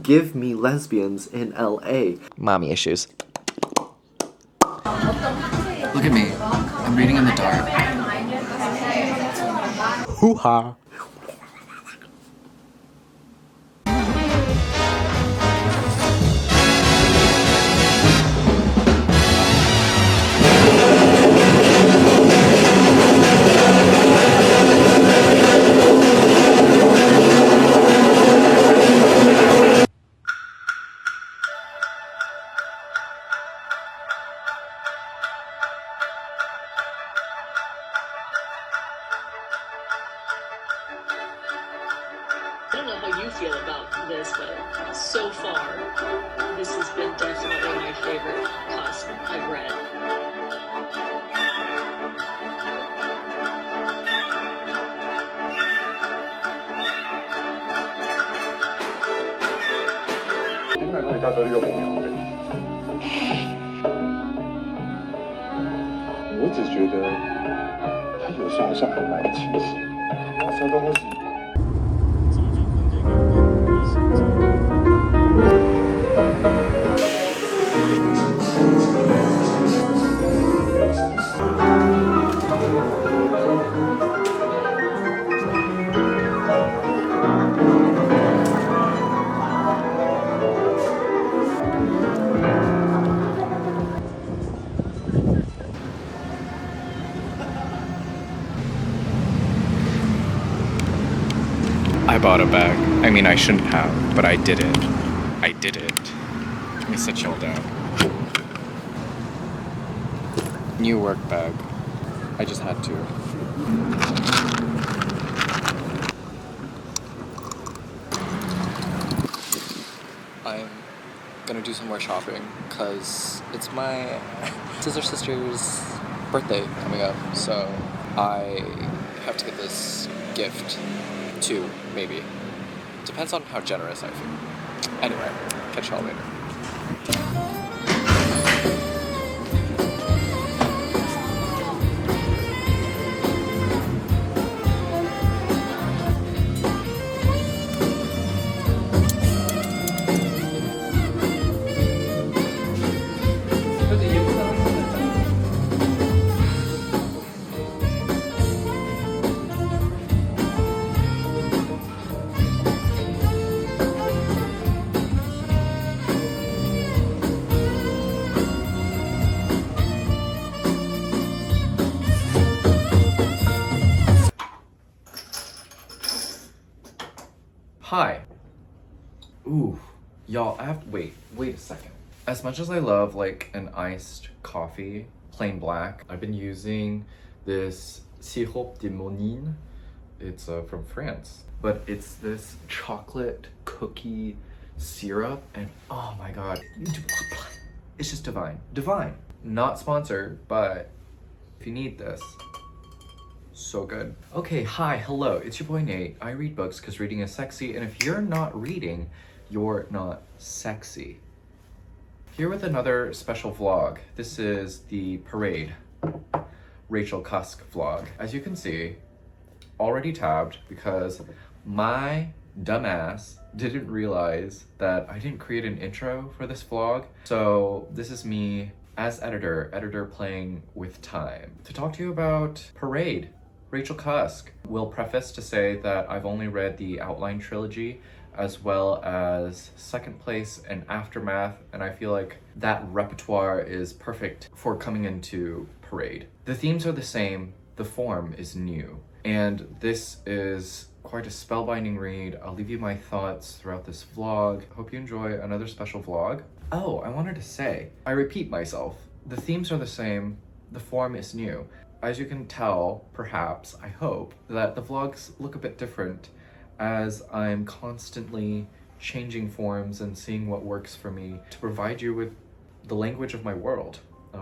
Give me lesbians in LA. Mommy issues. Look at me. I'm reading in the dark. Hoo-ha. I don't know how you feel about this, but so far, this has been definitely my favorite cusk I've read. I bought a bag. I mean, I shouldn't have, but I did it. I did it. Let me sit y'all down. New work bag. I just had to. I'm gonna do some more shopping because it's my sister's birthday coming up, so I have to get this gift. 2, maybe. Depends on how generous I feel. Anyway, catch y'all later. Hi. Ooh, y'all, I have to wait a second. As much as I love like an iced coffee, plain black, I've been using this sirop de monine. It's from France, but it's this chocolate cookie syrup, and oh my god, it's just divine. Divine. Not sponsored, but if you need this, so good. Okay, hi, hello, it's your boy Nate. I read books because reading is sexy, and if you're not reading, you're not sexy. Here with another special vlog. This is the Parade Rachel Cusk vlog. As you can see, already tabbed because my dumbass didn't realize that I didn't create an intro for this vlog. So this is me as editor playing with time to talk to you about Parade Rachel Cusk. Will preface to say that I've only read the Outline trilogy as well as Second Place and Aftermath, and I feel like that repertoire is perfect for coming into Parade. The themes are the same, the form is new, and this is quite a spellbinding read. I'll leave you my thoughts throughout this vlog. Hope you enjoy another special vlog. Oh, I wanted to say, I repeat myself, the themes are the same, the form is new. As you can tell, perhaps, I hope, that the vlogs look a bit different as I'm constantly changing forms and seeing what works for me to provide you with the language of my world,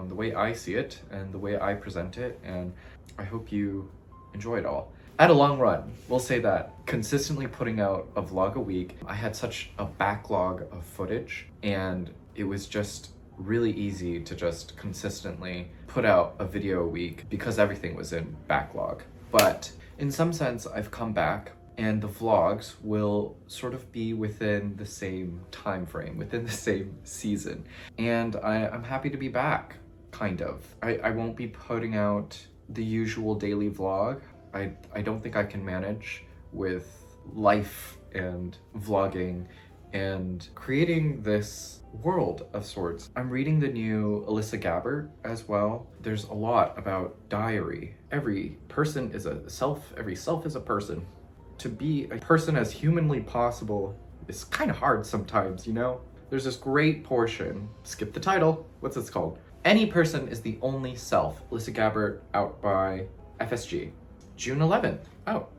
the way I see it and the way I present it, and I hope you enjoy it all. At a long run, we'll say that consistently putting out a vlog a week, I had such a backlog of footage, and it was just really easy to just consistently put out a video a week because everything was in backlog. But in some sense, I've come back and the vlogs will sort of be within the same time frame, within the same season. And I'm happy to be back, kind of. I won't be putting out the usual daily vlog. I don't think I can manage with life and vlogging and creating this world of sorts. I'm reading the new Alyssa Gabbard as well. There's a lot about diary. Every person is a self, every self is a person. To be a person as humanly possible is kind of hard sometimes, you know? There's this great portion, skip the title, what's this called? Any Person is the Only Self. Alyssa Gabbard, out by FSG. June 11th, out,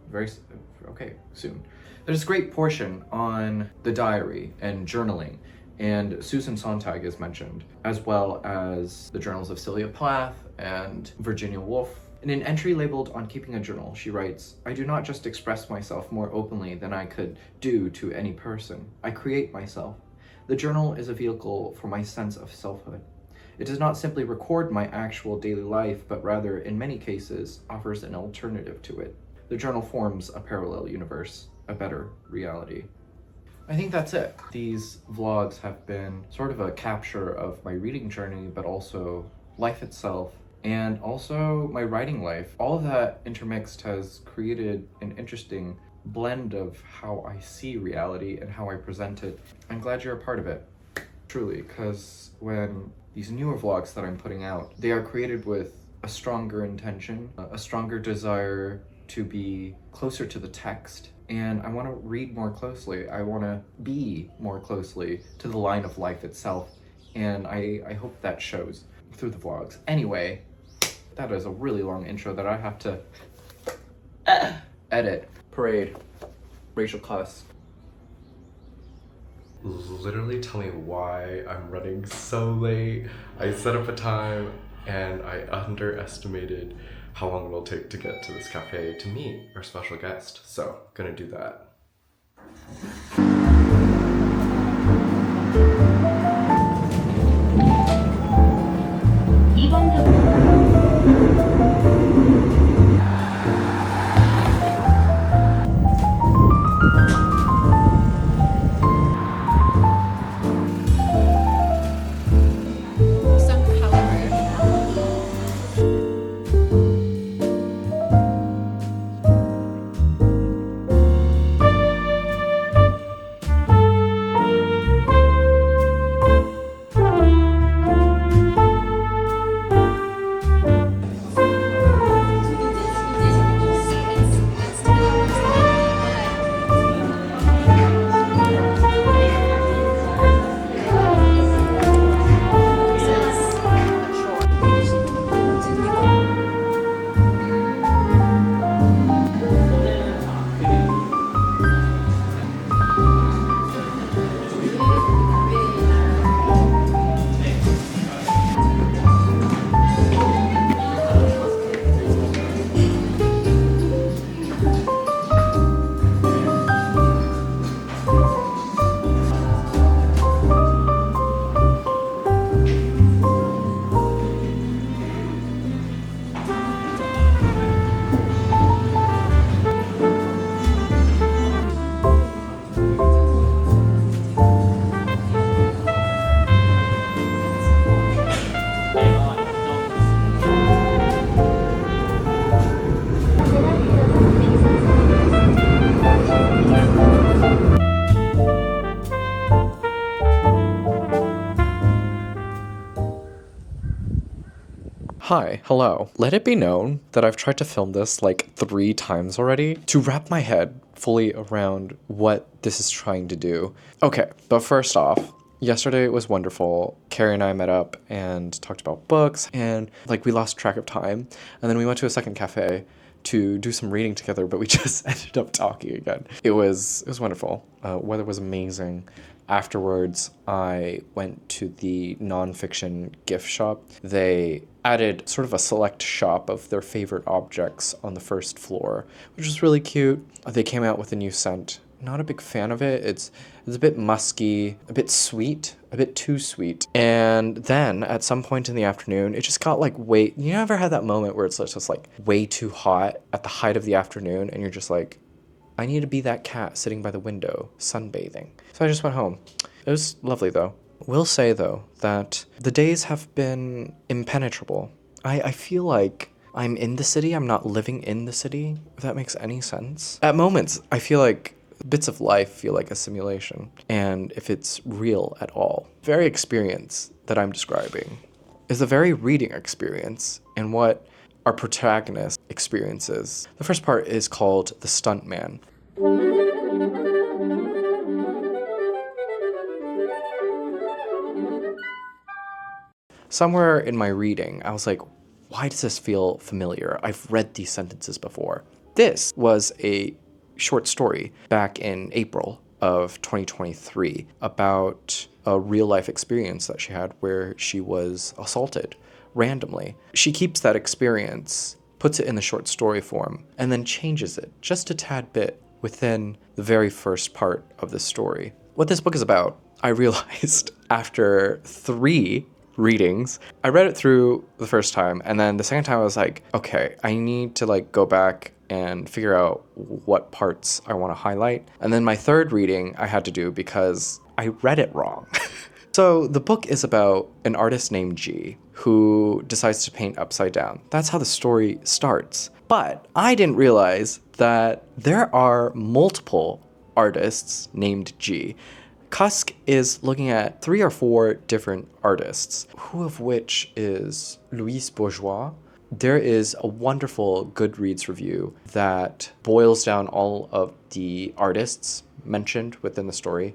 okay, soon. There's a great portion on the diary and journaling, and Susan Sontag is mentioned, as well as the journals of Sylvia Plath and Virginia Woolf. In an entry labeled On Keeping a Journal, she writes, "I do not just express myself more openly than I could do to any person. I create myself. The journal is a vehicle for my sense of selfhood. It does not simply record my actual daily life, but rather, in many cases, offers an alternative to it. The journal forms a parallel universe, a better reality." I think that's it. These vlogs have been sort of a capture of my reading journey, but also life itself, and also my writing life. All of that intermixed has created an interesting blend of how I see reality and how I present it. I'm glad you're a part of it, truly, because when these newer vlogs that I'm putting out, they are created with a stronger intention, a stronger desire to be closer to the text, and I want to read more closely. I want to be more closely to the line of life itself, and I hope that shows through the vlogs. Anyway, that is a really long intro that I have to edit. Parade. Racial cusk. Literally tell me why I'm running so late. I set up a time and I underestimated how long it'll take to get to this cafe to meet our special guest. So, gonna do that. Hi, hello. Let it be known that I've tried to film this like 3 times already to wrap my head fully around what this is trying to do. Okay, but first off, yesterday was wonderful. Carrie and I met up and talked about books, and like we lost track of time. And then we went to a second cafe to do some reading together, but we just ended up talking again. It was wonderful. Weather was amazing. Afterwards, I went to the nonfiction gift shop. They added sort of a select shop of their favorite objects on the first floor, which was really cute. They came out with a new scent. Not a big fan of it. It's a bit musky, a bit sweet, a bit too sweet. And then at some point in the afternoon, it just got like you ever had that moment where it's just like way too hot at the height of the afternoon and you're just like, I need to be that cat sitting by the window, sunbathing. So I just went home. It was lovely though. Will say though that the days have been impenetrable. I feel like I'm in the city, I'm not living in the city, if that makes any sense. At moments, I feel like bits of life feel like a simulation, and if it's real at all. The very experience that I'm describing is a very reading experience and what our protagonist experiences. The first part is called The Stuntman. Somewhere in my reading, I was like, why does this feel familiar? I've read these sentences before. This was a short story back in April of 2023 about a real life experience that she had where she was assaulted randomly. She keeps that experience, puts it in the short story form, and then changes it just a tad bit within the very first part of the story. What this book is about, I realized after 3 readings. I read it through the first time, and then the second time I was like, okay, I need to like go back and figure out what parts I want to highlight. And then my third reading I had to do because I read it wrong. So the book is about an artist named G who decides to paint upside down. That's how the story starts. But I didn't realize that there are multiple artists named G. Cusk is looking at 3 or 4 different artists, who of which is Louise Bourgeois. There is a wonderful Goodreads review that boils down all of the artists mentioned within the story.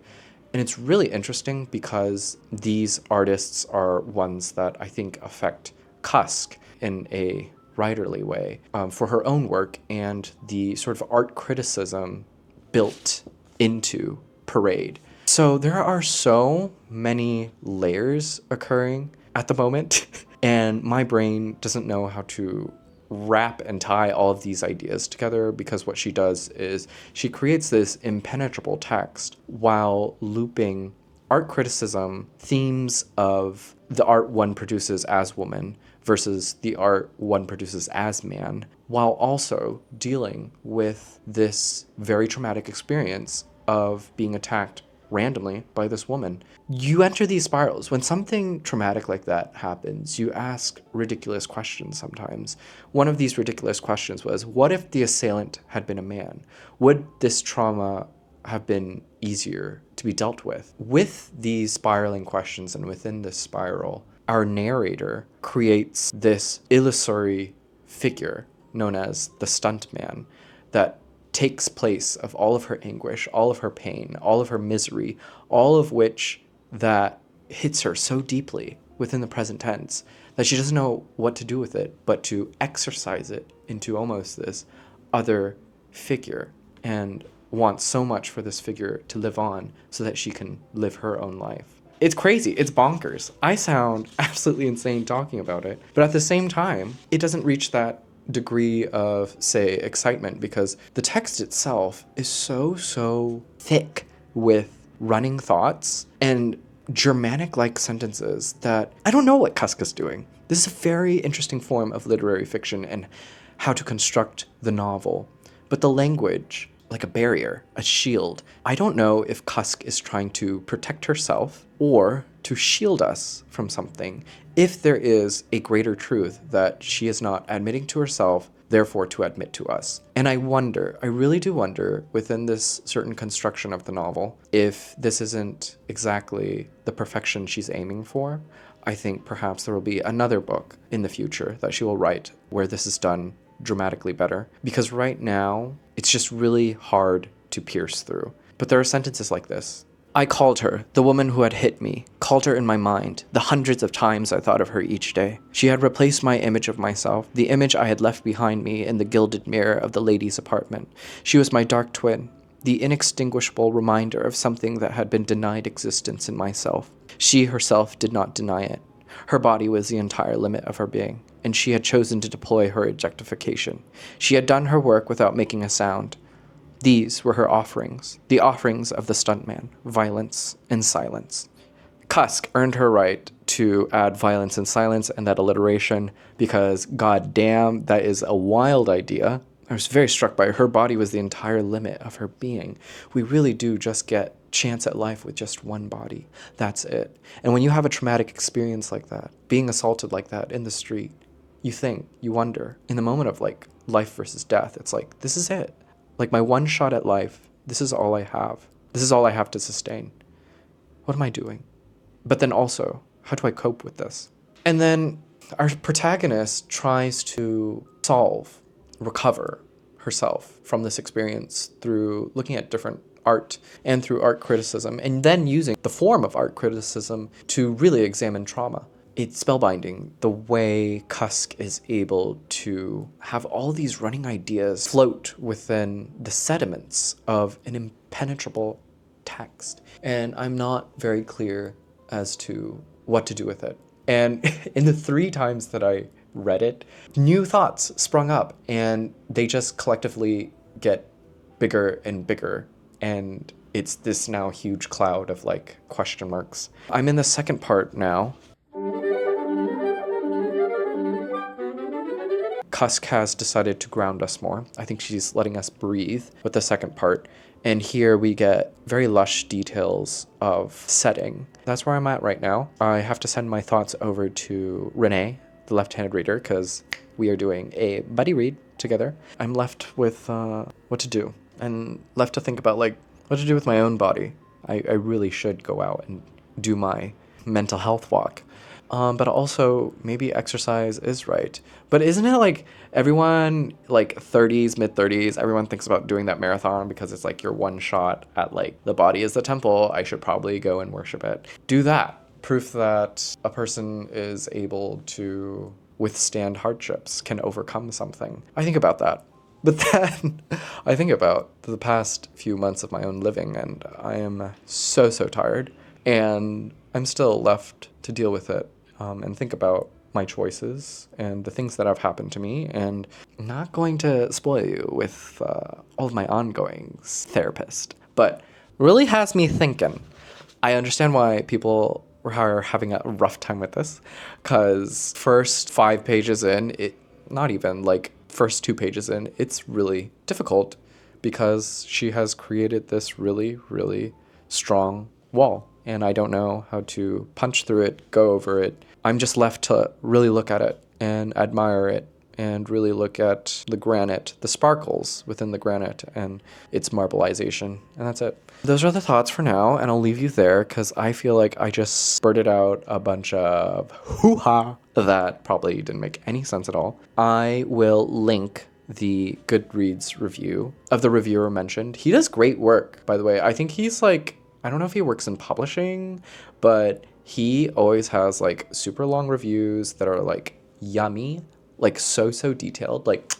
And it's really interesting because these artists are ones that I think affect Cusk in a writerly way for her own work and the sort of art criticism built into Parade. So there are so many layers occurring at the moment, and my brain doesn't know how to wrap and tie all of these ideas together, because what she does is she creates this impenetrable text while looping art criticism, themes of the art one produces as woman versus the art one produces as man, while also dealing with this very traumatic experience of being attacked randomly by this woman. You enter these spirals. When something traumatic like that happens, you ask ridiculous questions sometimes. One of these ridiculous questions was, what if the assailant had been a man? Would this trauma have been easier to be dealt with? With these spiraling questions and within this spiral, our narrator creates this illusory figure known as the stuntman that takes place of all of her anguish, all of her pain, all of her misery, all of which that hits her so deeply within the present tense that she doesn't know what to do with it, but to exercise it into almost this other figure, and wants so much for this figure to live on so that she can live her own life. It's crazy. It's bonkers. I sound absolutely insane talking about it, but at the same time, it doesn't reach that degree of, say, excitement, because the text itself is so thick with running thoughts and Germanic-like sentences that I don't know what Cusk is doing. This is a very interesting form of literary fiction and how to construct the novel. But the language, like a barrier, a shield, I don't know if Cusk is trying to protect herself or to shield us from something, if there is a greater truth that she is not admitting to herself, therefore to admit to us. And I wonder, I really do wonder, within this certain construction of the novel, if this isn't exactly the perfection she's aiming for. I think perhaps there will be another book in the future that she will write where this is done dramatically better, because right now it's just really hard to pierce through. But there are sentences like this. I called her, the woman who had hit me, called her in my mind, the hundreds of times I thought of her each day. She had replaced my image of myself, the image I had left behind me in the gilded mirror of the lady's apartment. She was my dark twin, the inextinguishable reminder of something that had been denied existence in myself. She herself did not deny it. Her body was the entire limit of her being, and she had chosen to deploy her objectification. She had done her work without making a sound. These were her offerings, the offerings of the stuntman, violence and silence. Cusk earned her right to add violence and silence and that alliteration because, goddamn, that is a wild idea. I was very struck by her body was the entire limit of her being. We really do just get chance at life with just one body. That's it. And when you have a traumatic experience like that, being assaulted like that in the street, you think, you wonder, in the moment of like life versus death, it's like, this is it. Like my one shot at life, this is all I have. This is all I have to sustain. What am I doing? But then also, how do I cope with this? And then our protagonist tries to recover herself from this experience through looking at different art and through art criticism, and then using the form of art criticism to really examine trauma. It's spellbinding the way Cusk is able to have all these running ideas float within the sediments of an impenetrable text. And I'm not very clear as to what to do with it. And in the 3 times that I read it, new thoughts sprung up, and they just collectively get bigger and bigger. And it's this now huge cloud of like question marks. I'm in the second part now. Cusk has decided to ground us more. I think she's letting us breathe with the second part. And here we get very lush details of setting. That's where I'm at right now. I have to send my thoughts over to Renee, the left-handed reader, because we are doing a buddy read together. I'm left with what to do, and left to think about like what to do with my own body. I really should go out and do my mental health walk. But also maybe exercise is right. But isn't it like everyone like 30s, mid-30s, everyone thinks about doing that marathon because it's like your one shot at like the body is the temple. I should probably go and worship it. Do that. Proof that a person is able to withstand hardships, can overcome something. I think about that. But then I think about the past few months of my own living, and I am so tired. And I'm still left to deal with it and think about my choices and the things that have happened to me. And I'm not going to spoil you with all of my ongoings, therapist, but really has me thinking. I understand why people are having a rough time with this, because first 5 pages in, not even like first 2 pages in, it's really difficult because she has created this really strong wall. And I don't know how to punch through it, go over it. I'm just left to really look at it and admire it and really look at the granite, the sparkles within the granite and its marbleization. And that's it. Those are the thoughts for now, and I'll leave you there because I feel like I just spurted out a bunch of hoo-ha that probably didn't make any sense at all. I will link the Goodreads review of the reviewer mentioned. He does great work, by the way. I think he's like, I don't know if he works in publishing, but he always has like super long reviews that are like yummy, like so detailed, like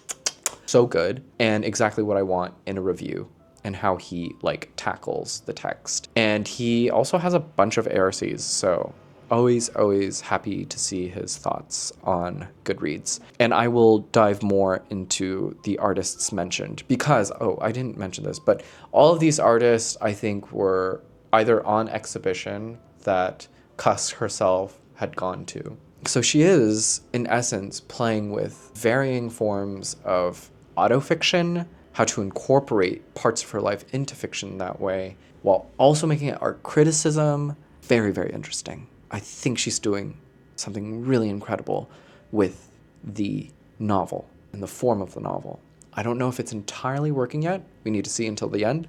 so good, and exactly what I want in a review and how he like tackles the text. And he also has a bunch of ARCs, so always happy to see his thoughts on Goodreads. And I will dive more into the artists mentioned because, I didn't mention this, but all of these artists I think were either on exhibition that Cusk herself had gone to. So she is, in essence, playing with varying forms of autofiction, how to incorporate parts of her life into fiction that way, while also making it art criticism. Very interesting. I think she's doing something really incredible with the novel and the form of the novel. I don't know if it's entirely working yet. We need to see until the end,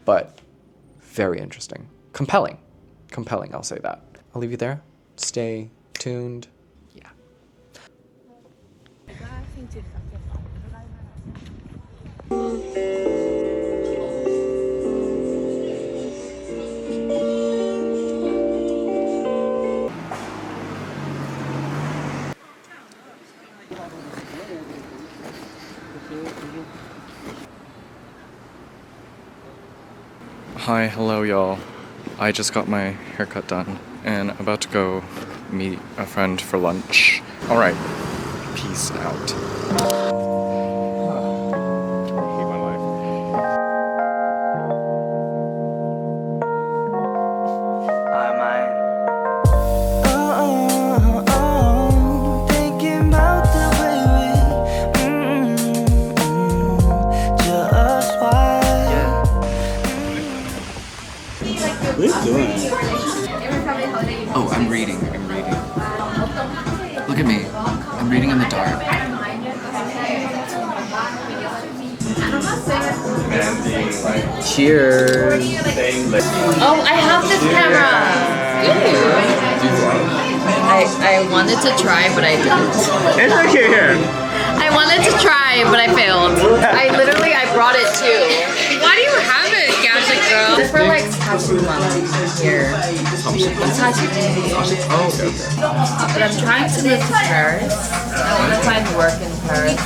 but very interesting. Compelling, I'll say that. I'll leave you there. Stay tuned. Yeah. Hi, hello y'all. I just got my haircut done and about to go meet a friend for lunch. Alright, peace out. I hate my life. Thinking about the way we Oh, I'm reading. Look at me. I'm reading in the dark. Cheers. Oh, I have this camera. I wanted to try, but I didn't. It's okay here. I wanted to try, but I failed. I brought it too. Why do you have it, gadget girl? This for like tattoo months here. Tattoo. Oh, okay. But I'm trying to move to Paris. I want to find work in Paris.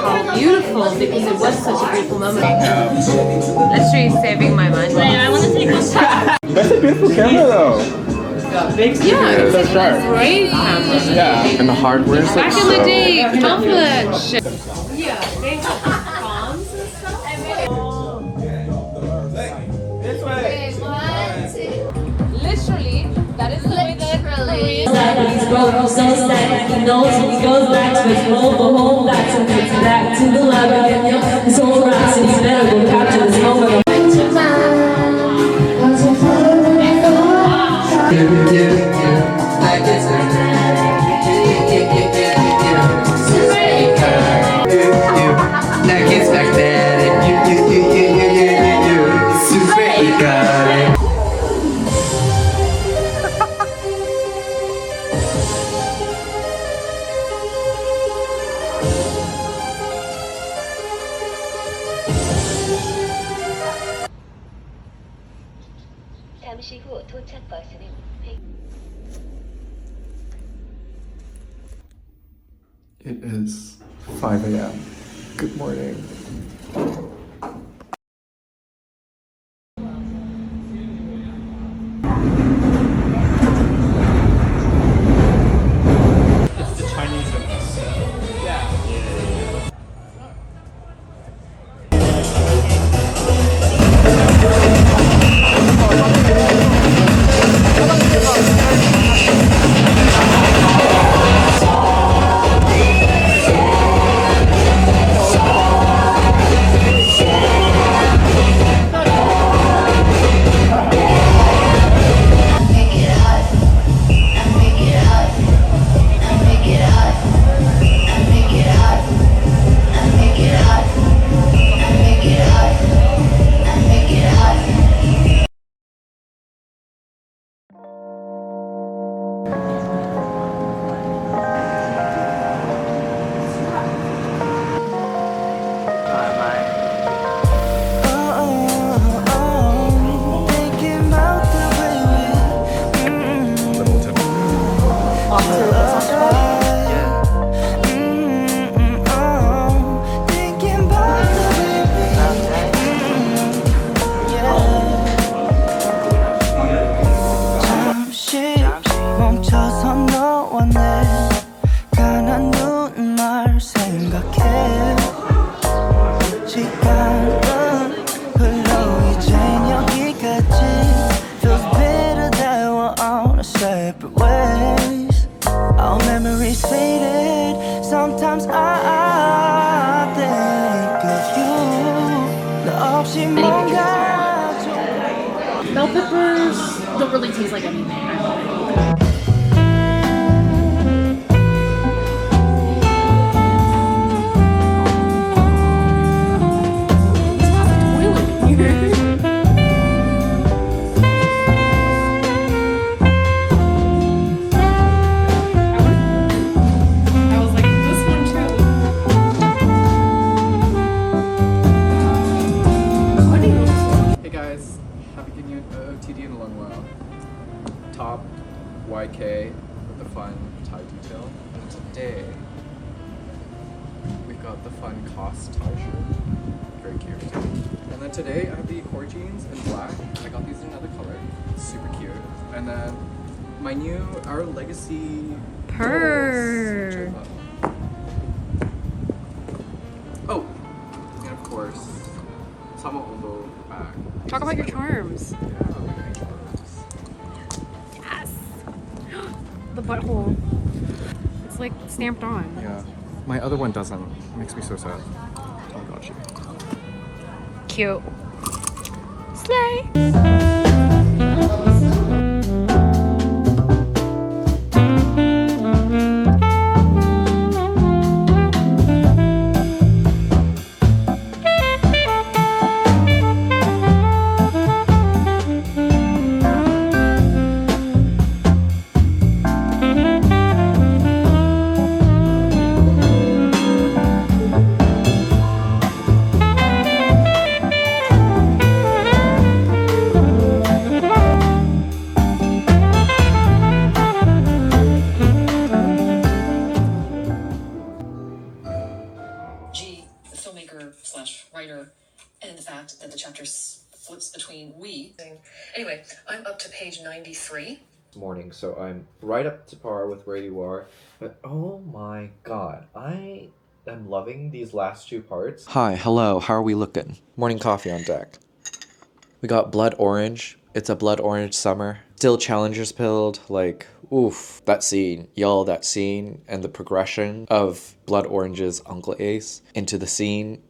How beautiful, because it was such a beautiful moment. Literally saving my money. I want to take one shot. That's a beautiful camera though. Yeah, it's so sharp. great camera. Yeah, and the hardware is like Back in the day, come on for that shit. Yeah, they have bombs and stuff. Literally, that is the way that Korean. He's broke, so sad, he knows when he goes back to his home, back to the lab again, his whole rocks, and he's better go capture this moment. Now gets back there. Super ego. 잠시 후 도착 버스는 It is 5 a.m. Good morning. Sometimes I think of you. 너 없이 뭔가 좀 Bell peppers don't really taste like anything. Top YK with the fun tie detail, and today we've got the fun cost tie shirt, very cute. And then today I have the core jeans in black. I got these in another color, super cute. And then my new Our Legacy Purr. Dolls, oh, and of course, Sama Odo bag. Talk about your charms. The butthole. It's like stamped on. Yeah. My other one doesn't. It makes me so sad. Oh, got you. Cute. Slay. we. Anyway, I'm up to page 93. Morning, so I'm right up to par with where you are. But oh my god, I am loving these last two parts. Hi, hello, how are we looking? Morning coffee on deck. We got blood orange. It's a blood orange summer. Still challengers pilled, like, oof. That scene, y'all, that scene and the progression of Blood Orange's Uncle Ace into the scene.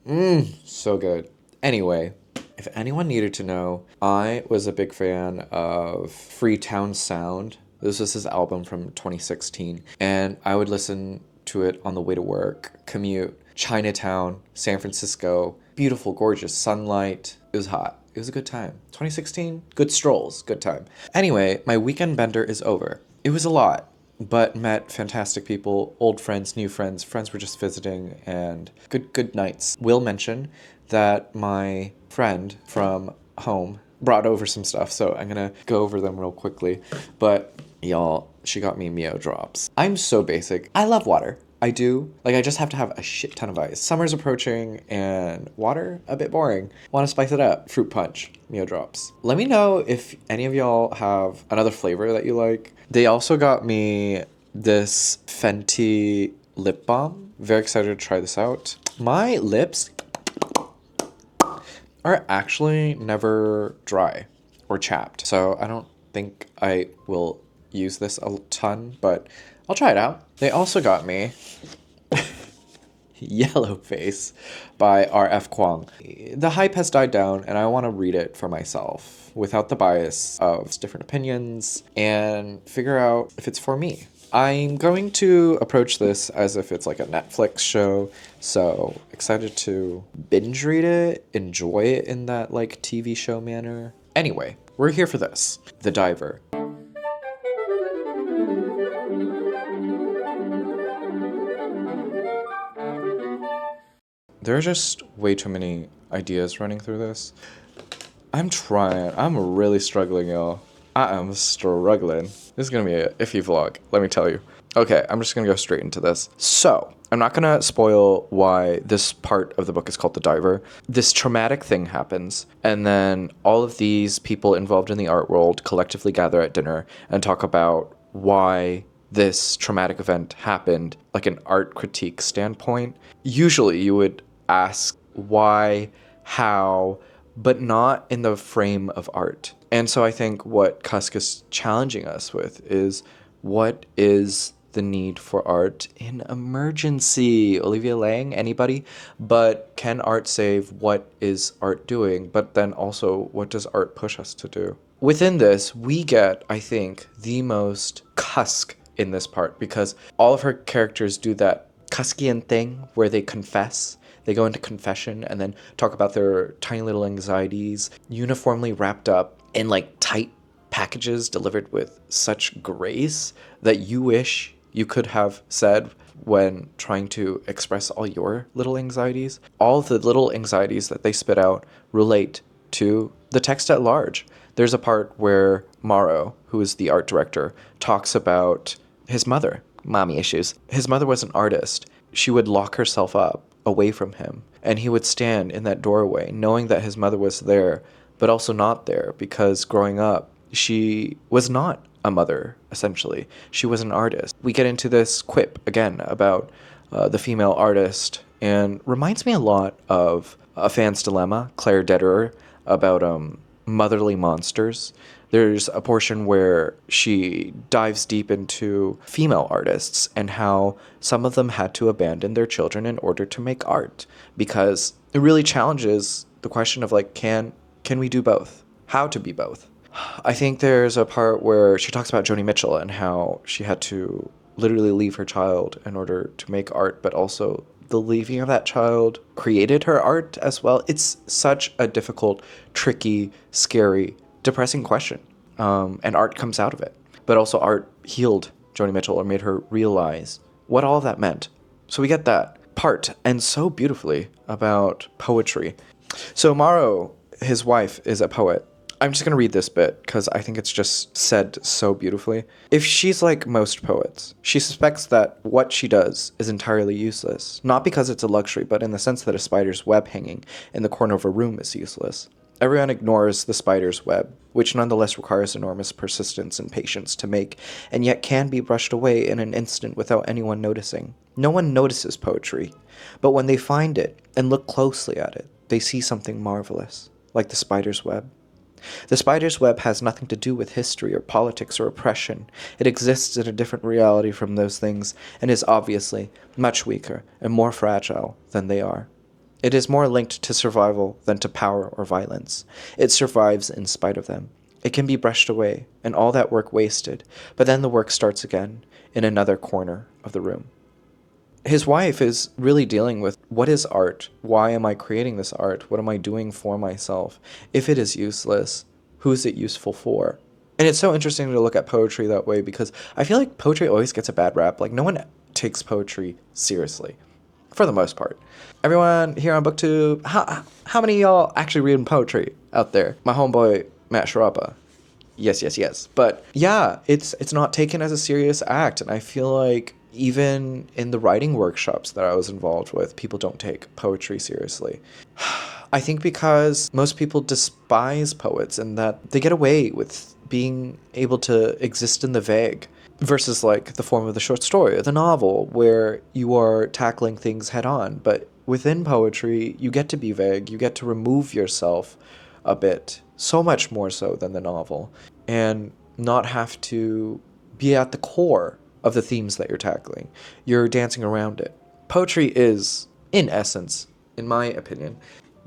So good. Anyway, if anyone needed to know, I was a big fan of Freetown Sound. This was his album from 2016. And I would listen to it on the way to work, commute, Chinatown, San Francisco. Beautiful, gorgeous sunlight. It was hot. It was a good time. 2016, good strolls, good time. Anyway, my weekend bender is over. It was a lot, but met fantastic people, old friends, new friends. Friends were just visiting, and good nights. Will mention that my friend from home brought over some stuff, so I'm gonna go over them real quickly. But y'all, she got me Mio drops. I'm so basic. I love water. I do. Like, I just have to have a shit ton of ice. Summer's approaching and water, a bit boring. Want to spice it up? Fruit punch, Mio drops. Let me know if any of y'all have another flavor that you like. They also got me this Fenty lip balm. Very excited to try this out. My lips are actually never dry or chapped, so I don't think I will use this a ton, but I'll try it out. They also got me Yellowface by R.F. Kwong. The hype has died down, and I want to read it for myself without the bias of different opinions and figure out if it's for me. I'm going to approach this as if it's like a Netflix show, so excited to binge read it, enjoy it in that like TV show manner. Anyway, we're here for this. The Diver. There are just way too many ideas running through this. I'm trying. I'm really struggling, y'all. I am struggling. This is gonna be an iffy vlog, let me tell you. Okay, I'm just gonna go straight into this. So, I'm not gonna spoil why this part of the book is called The Diver. This traumatic thing happens, and then all of these people involved in the art world collectively gather at dinner and talk about why this traumatic event happened, like an art critique standpoint. Usually you would ask why, how, but not in the frame of art. And so I think what Cusk is challenging us with is, what is the need for art in emergency? Olivia Lang, anybody? But can art save? What is art doing? But then also, what does art push us to do? Within this, we get, I think, the most Cusk in this part, because all of her characters do that Cuskian thing where they confess. They go into confession and then talk about their tiny little anxieties, uniformly wrapped up in like tight packages delivered with such grace that you wish you could have said when trying to express all your little anxieties. All of the little anxieties that they spit out relate to the text at large. There's a part where Maro, who is the art director, talks about his mother, mommy issues. His mother was an artist. She would lock herself up away from him, and he would stand in that doorway knowing that his mother was there, but also not there, because growing up, she was not a mother, essentially. She was an artist. We get into this quip, again, about the female artist, and reminds me a lot of A Fan's Dilemma, Claire Dederer, about motherly monsters. There's a portion where she dives deep into female artists and how some of them had to abandon their children in order to make art, because it really challenges the question of like, can we do both? How to be both? I think there's a part where she talks about Joni Mitchell and how she had to literally leave her child in order to make art, but also the leaving of that child created her art as well. It's such a difficult, tricky, scary, depressing question, and art comes out of it. But also art healed Joni Mitchell or made her realize what all of that meant. So we get that part, and so beautifully, about poetry. So Maro, his wife, is a poet. I'm just going to read this bit because I think it's just said so beautifully. If she's like most poets, she suspects that what she does is entirely useless, not because it's a luxury, but in the sense that a spider's web hanging in the corner of a room is useless. Everyone ignores the spider's web, which nonetheless requires enormous persistence and patience to make, and yet can be brushed away in an instant without anyone noticing. No one notices poetry, but when they find it and look closely at it, they see something marvelous, like the spider's web. The spider's web has nothing to do with history or politics or oppression. It exists in a different reality from those things and is obviously much weaker and more fragile than they are. It is more linked to survival than to power or violence. It survives in spite of them. It can be brushed away and all that work wasted, but then the work starts again in another corner of the room. His wife is really dealing with, what is art? Why am I creating this art? What am I doing for myself? If it is useless, who is it useful for? And it's so interesting to look at poetry that way because I feel like poetry always gets a bad rap. Like, no one takes poetry seriously, for the most part. Everyone here on BookTube, how many of y'all actually reading poetry out there? My homeboy, Matt Sharapa. Yes. But yeah, it's not taken as a serious act, and I feel like even in the writing workshops that I was involved with, people don't take poetry seriously. I think because most people despise poets and that they get away with being able to exist in the vague versus like the form of the short story or the novel where you are tackling things head on. But within poetry, you get to be vague. You get to remove yourself a bit, so much more so than the novel, and not have to be at the core of the themes that you're tackling. You're dancing around it. Poetry is, in essence, in my opinion,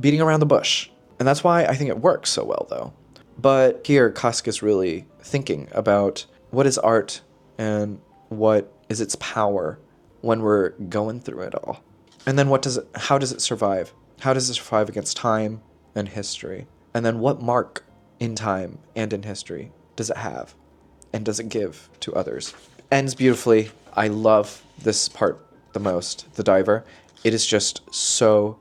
beating around the bush. And that's why I think it works so well, though. But here, Cusk is really thinking about what is art and what is its power when we're going through it all. And then how does it survive? How does it survive against time and history? And then what mark in time and in history does it have? And does it give to others? Ends beautifully. I love this part the most, the diver. It is just so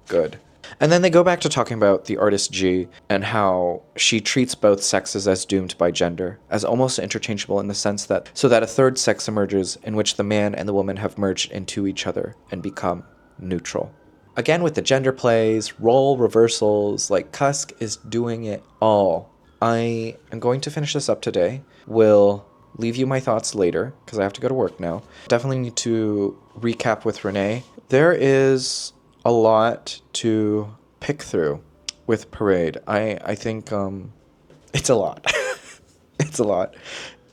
good. And then they go back to talking about the artist G and how she treats both sexes as doomed by gender, as almost interchangeable in the sense that so that a third sex emerges in which the man and the woman have merged into each other and become neutral. Again with the gender plays, role reversals, like Cusk is doing it all. I am going to finish this up today. Will leave you my thoughts later because I have to go to work now. Definitely need to recap with Renee. There is a lot to pick through with Parade. I think it's a lot. It's a lot.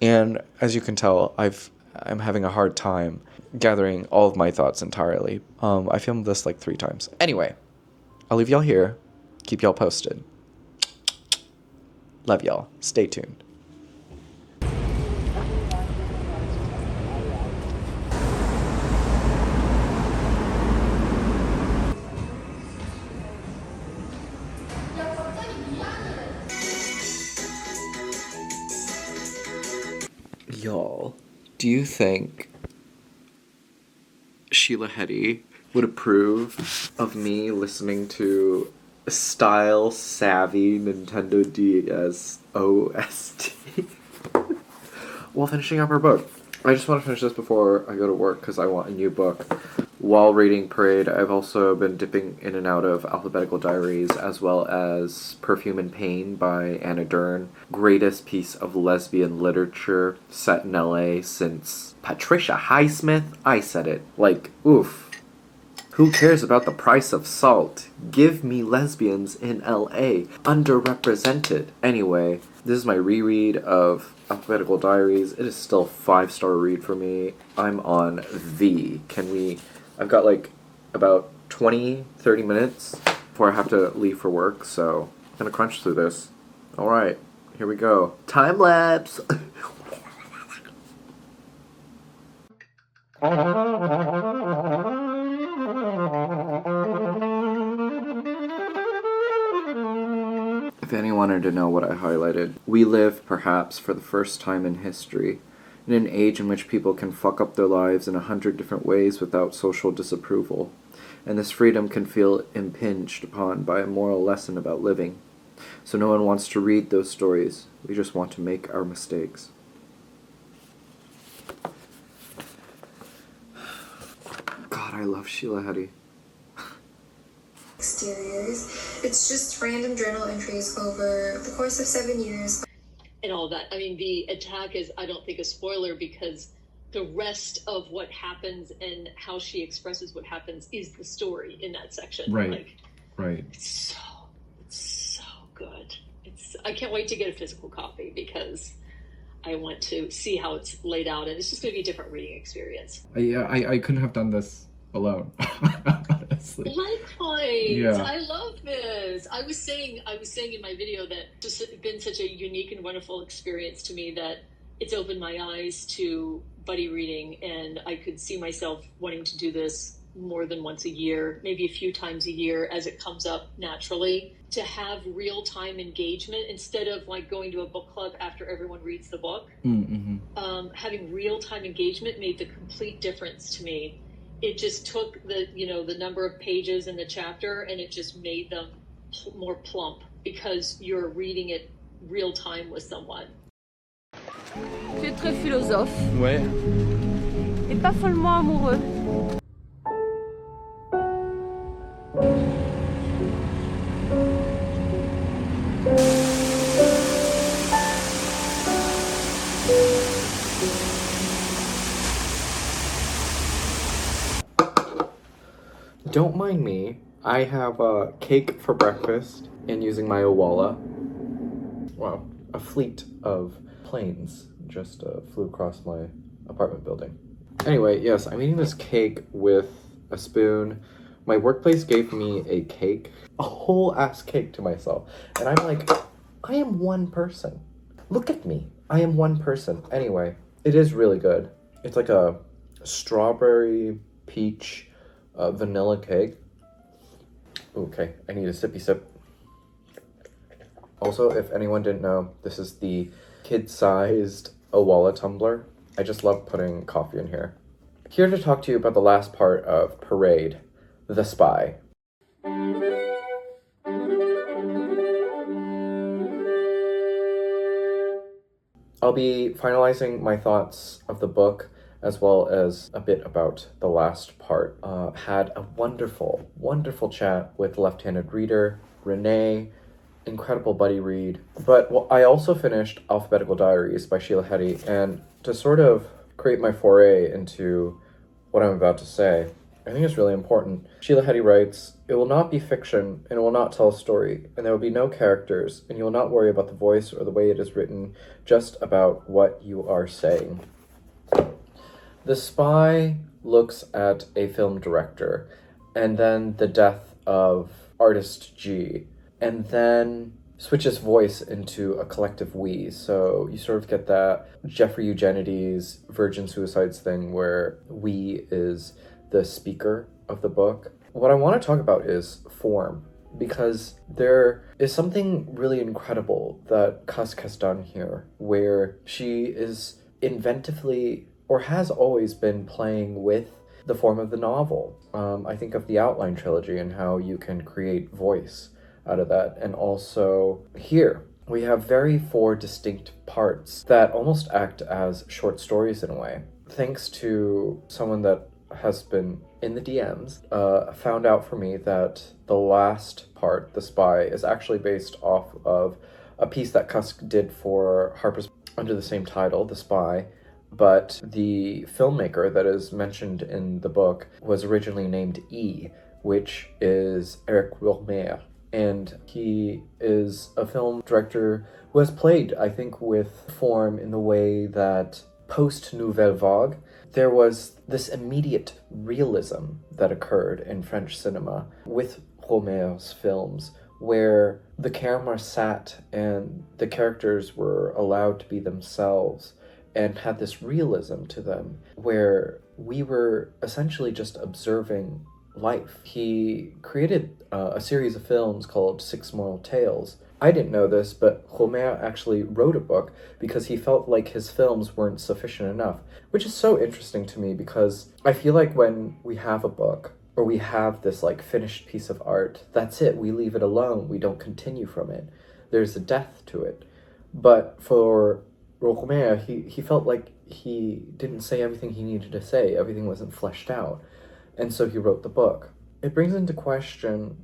And as you can tell, I'm having a hard time gathering all of my thoughts entirely. I filmed this like 3 times. Anyway, I'll leave y'all here. Keep y'all posted. Love y'all. Stay tuned. Y'all, do you think Sheila Heti would approve of me listening to style-savvy Nintendo DS OST while finishing up her book? I just want to finish this before I go to work because I want a new book. While reading Parade, I've also been dipping in and out of Alphabetical Diaries as well as Perfume and Pain by Anna Dern. Greatest piece of lesbian literature set in LA since Patricia Highsmith. I said it. Like, oof. Who cares about the price of salt? Give me lesbians in LA. Underrepresented. Anyway, this is my reread of Alphabetical Diaries. It is still a 5-star read for me. I'm on V. I've got like about 20-30 minutes before I have to leave for work, so I'm gonna crunch through this. Alright, here we go. Time lapse! If anyone wanted to know what I highlighted, we live, perhaps for the first time in history, in an age in which people can fuck up their lives in 100 different ways without social disapproval, and this freedom can feel impinged upon by a moral lesson about living. So no one wants to read those stories, we just want to make our mistakes. God, I love Sheila Heti. Exteriors. It's just random journal entries over the course of 7 years. And all that. I mean, the attack is, I don't think, a spoiler because the rest of what happens and how she expresses what happens is the story in that section. Right. Like, right. It's so good. I can't wait to get a physical copy because I want to see how it's laid out, and it's just going to be a different reading experience. I couldn't have done this alone. Honestly. Likewise, Yeah. I love this. I was saying in my video that it's just been such a unique and wonderful experience to me that it's opened my eyes to buddy reading, and I could see myself wanting to do this more than once a year, maybe a few times a year as it comes up naturally, to have real-time engagement instead of like going to a book club after everyone reads the book. Mm-hmm. Having real-time engagement made the complete difference to me. It just took the number of pages in the chapter and it just made them more plump because you're reading it real time with someone. Tu es très philosophe. Ouais. Et pas follement amoureux. Don't mind me. I have a cake for breakfast and using my owala. Wow, a fleet of planes just flew across my apartment building. Anyway, yes, I'm eating this cake with a spoon. My workplace gave me a cake, a whole ass cake to myself. And I'm like, I am one person. Look at me. I am one person. Anyway, it is really good. It's like a strawberry peach vanilla cake. Okay, I need a sippy sip. Also, if anyone didn't know, this is the kid-sized owala tumbler. I just love putting coffee in here. Here to talk to you about the last part of Parade, The Spy. I'll be finalizing my thoughts of the book as well as a bit about the last part. Had a wonderful, wonderful chat with left-handed reader, Renee, incredible buddy read. But I also finished Alphabetical Diaries by Sheila Heti, and to sort of create my foray into what I'm about to say, I think it's really important. Sheila Heti writes, "It will not be fiction, and it will not tell a story, and there will be no characters, and you will not worry about the voice or the way it is written, just about what you are saying." The Spy looks at a film director, and then the death of artist G, and then switches voice into a collective we. So you sort of get that Jeffrey Eugenides Virgin Suicides thing where we is the speaker of the book. What I want to talk about is form, because there is something really incredible that Cusk has done here, where she is inventively, or has always been, playing with the form of the novel. I think of the Outline trilogy and how you can create voice out of that. And also here, we have four distinct parts that almost act as short stories in a way. Thanks to someone that has been in the DMs, found out for me that the last part, The Spy, is actually based off of a piece that Cusk did for Harper's under the same title, The Spy. But the filmmaker that is mentioned in the book was originally named E, which is Eric Rohmer. And he is a film director who has played, I think, with form in the way that post-Nouvelle Vague, there was this immediate realism that occurred in French cinema with Rohmer's films, where the camera sat and the characters were allowed to be themselves and had this realism to them, where we were essentially just observing life. He created a series of films called Six Moral Tales. I didn't know this, but Rohmer actually wrote a book because he felt like his films weren't sufficient enough, which is so interesting to me because I feel like when we have a book or we have this like finished piece of art, that's it. We leave it alone. We don't continue from it. There's a death to it. But for Rohmer, he felt like he didn't say everything he needed to say. Everything wasn't fleshed out. And so he wrote the book. It brings into question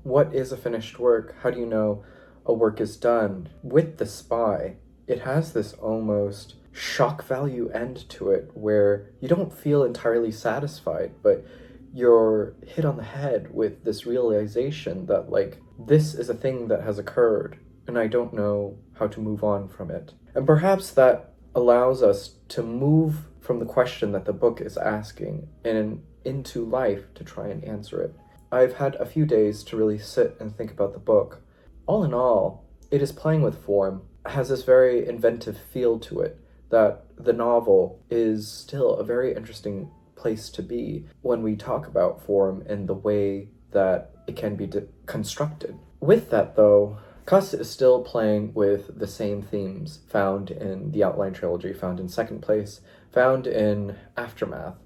what is a finished work? How do you know a work is done? With The Spy, it has this almost shock value end to it where you don't feel entirely satisfied, but you're hit on the head with this realization that, like, this is a thing that has occurred and I don't know how to move on from it. And perhaps that allows us to move from the question that the book is asking and into life to try and answer it. I've had a few days to really sit and think about the book. All in all, it is playing with form, has this very inventive feel to it, that the novel is still a very interesting place to be when we talk about form and the way that it can be constructed. With that, though, Cusk is still playing with the same themes found in the Outline trilogy, found in Second Place, found in Aftermath,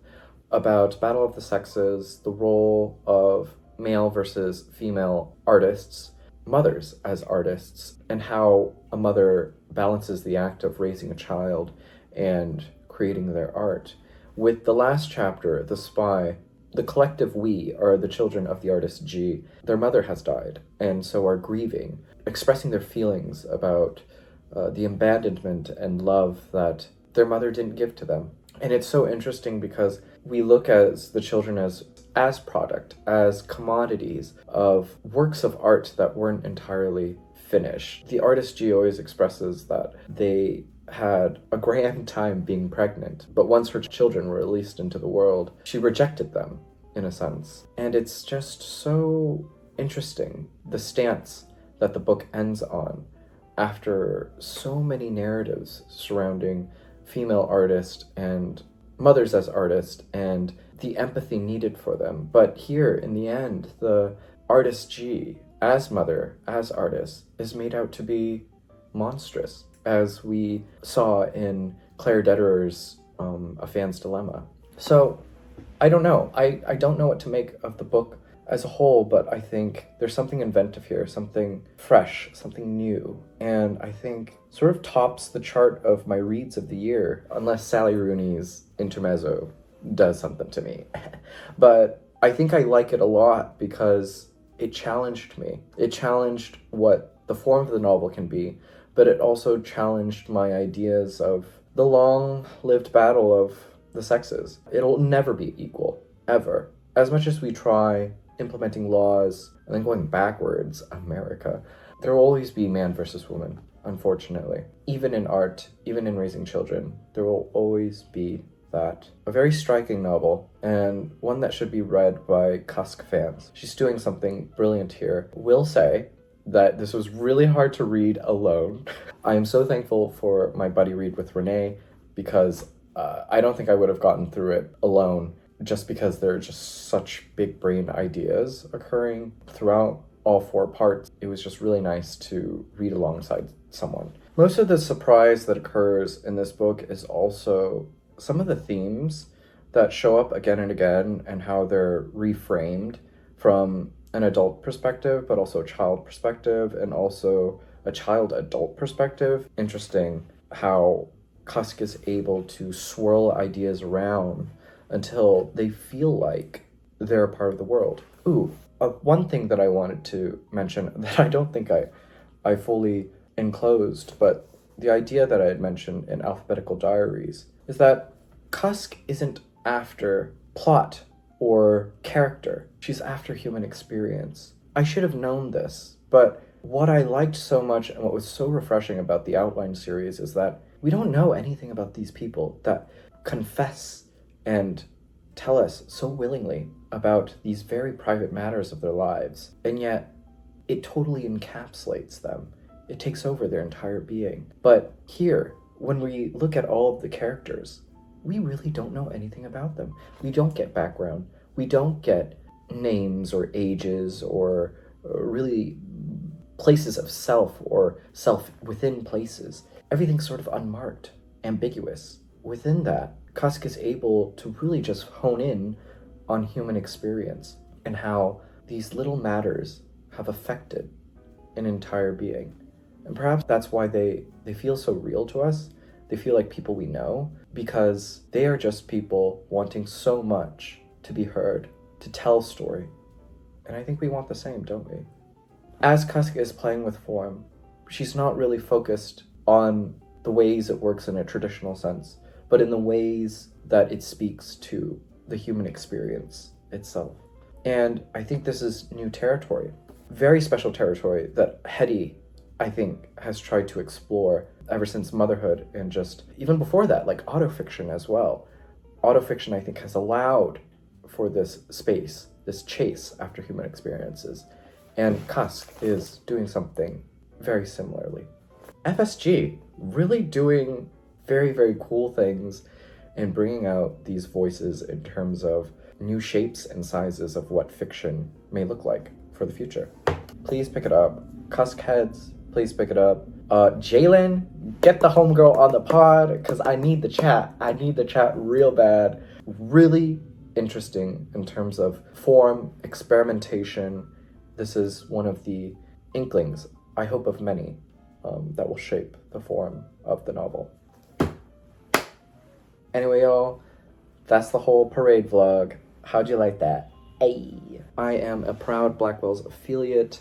about battle of the sexes, the role of male versus female artists, mothers as artists, and how a mother balances the act of raising a child and creating their art. With the last chapter, The Spy, the collective we are the children of the artist G. Their mother has died, and so are grieving, expressing their feelings about the abandonment and love that their mother didn't give to them. And it's so interesting because we look as the children as product, as commodities of works of art that weren't entirely finished. The artist G always expresses that they had a grand time being pregnant, but once her children were released into the world, she rejected them, in a sense. And it's just so interesting, the stance that the book ends on after so many narratives surrounding female artists and mothers as artists and the empathy needed for them. But here, in the end, the artist G, as mother, as artist, is made out to be monstrous, as we saw in Claire Dederer's A Fan's Dilemma. So, I don't know. I don't know what to make of the book as a whole, but I think there's something inventive here, something fresh, something new, and I think sort of tops the chart of my reads of the year, unless Sally Rooney's Intermezzo does something to me. But I think I like it a lot because it challenged me. It challenged what the form of the novel can be, but it also challenged my ideas of the long-lived battle of the sexes. It'll never be equal, ever. As much as we try implementing laws and then going backwards, America, there will always be man versus woman, unfortunately. Even in art, even in raising children, there will always be that. A very striking novel, and one that should be read by Cusk fans. She's doing something brilliant here. Will say that this was really hard to read alone. I am so thankful for my buddy read with Renee, because I don't think I would have gotten through it alone, just because there are just such big brain ideas occurring throughout all 4 parts. It was just really nice to read alongside someone. Most of the surprise that occurs in this book is also some of the themes that show up again and again, and how they're reframed from an adult perspective, but also a child perspective, and also a child-adult perspective. Interesting how Cusk is able to swirl ideas around until they feel like they're a part of the world. One thing that I wanted to mention that I don't think I fully enclosed, but the idea that I had mentioned in Alphabetical Diaries, is that Cusk isn't after plot or character. She's after human experience. I should have known this, but what I liked so much and what was so refreshing about the Outline series is that we don't know anything about these people that confess and tell us so willingly about these very private matters of their lives, and yet it totally encapsulates them. It takes over their entire being. But here, when we look at all of the characters, we really don't know anything about them. We don't get background. We don't get names or ages or really places of self or self within places. Everything's sort of unmarked, ambiguous. Within that, Cusk is able to really just hone in on human experience and how these little matters have affected an entire being. And perhaps that's why they feel so real to us. They feel like people we know, because they are just people wanting so much to be heard, to tell story, And I think we want the same, don't we? As Cusk is playing with form, she's not really focused on the ways it works in a traditional sense, but in the ways that it speaks to the human experience itself. And I think this is new territory, very special territory that Hetty, I think, has tried to explore ever since motherhood, and just even before that, like autofiction as well. Autofiction, I think, has allowed for this space, this chase after human experiences. And Cusk is doing something very similarly. FSG, really doing very, very cool things and bringing out these voices in terms of new shapes and sizes of what fiction may look like for the future. Please pick it up. Cusk heads, please pick it up. Jalen, get the homegirl on the pod, because I need the chat. I need the chat real bad. Really interesting in terms of form, experimentation. This is one of the inklings, I hope of many, that will shape the form of the novel. Anyway, y'all, that's the whole parade vlog. How'd you like that? Hey! I am a proud Blackwell's affiliate.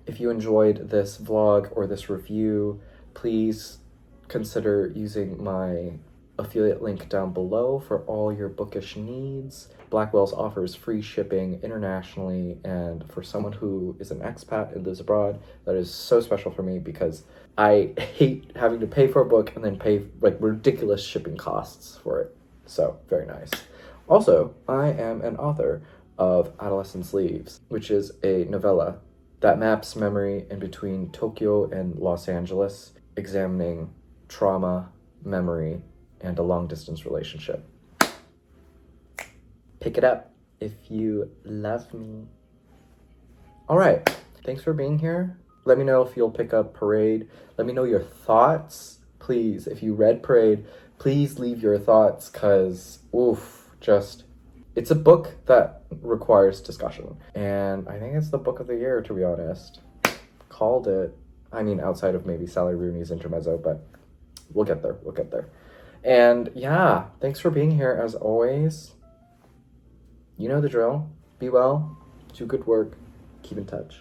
If you enjoyed this vlog or this review, please consider using my affiliate link down below for all your bookish needs. Blackwell's offers free shipping internationally, and for someone who is an expat and lives abroad, that is so special for me because I hate having to pay for a book and then pay like ridiculous shipping costs for it. So, very nice. Also, I am an author of Adolescence Leaves, which is a novella that maps memory in between Tokyo and Los Angeles, examining trauma, memory, and a long-distance relationship. Pick it up if you love me. All right, thanks for being here. Let me know if you'll pick up Parade. Let me know your thoughts. Please, if you read Parade, please leave your thoughts, because, oof, just, it's a book that requires discussion. And I think it's the book of the year, to be honest. Called it. I mean, outside of maybe Sally Rooney's intermezzo, but we'll get there, we'll get there. And yeah, thanks for being here as always. You know the drill. Be well, do good work, keep in touch.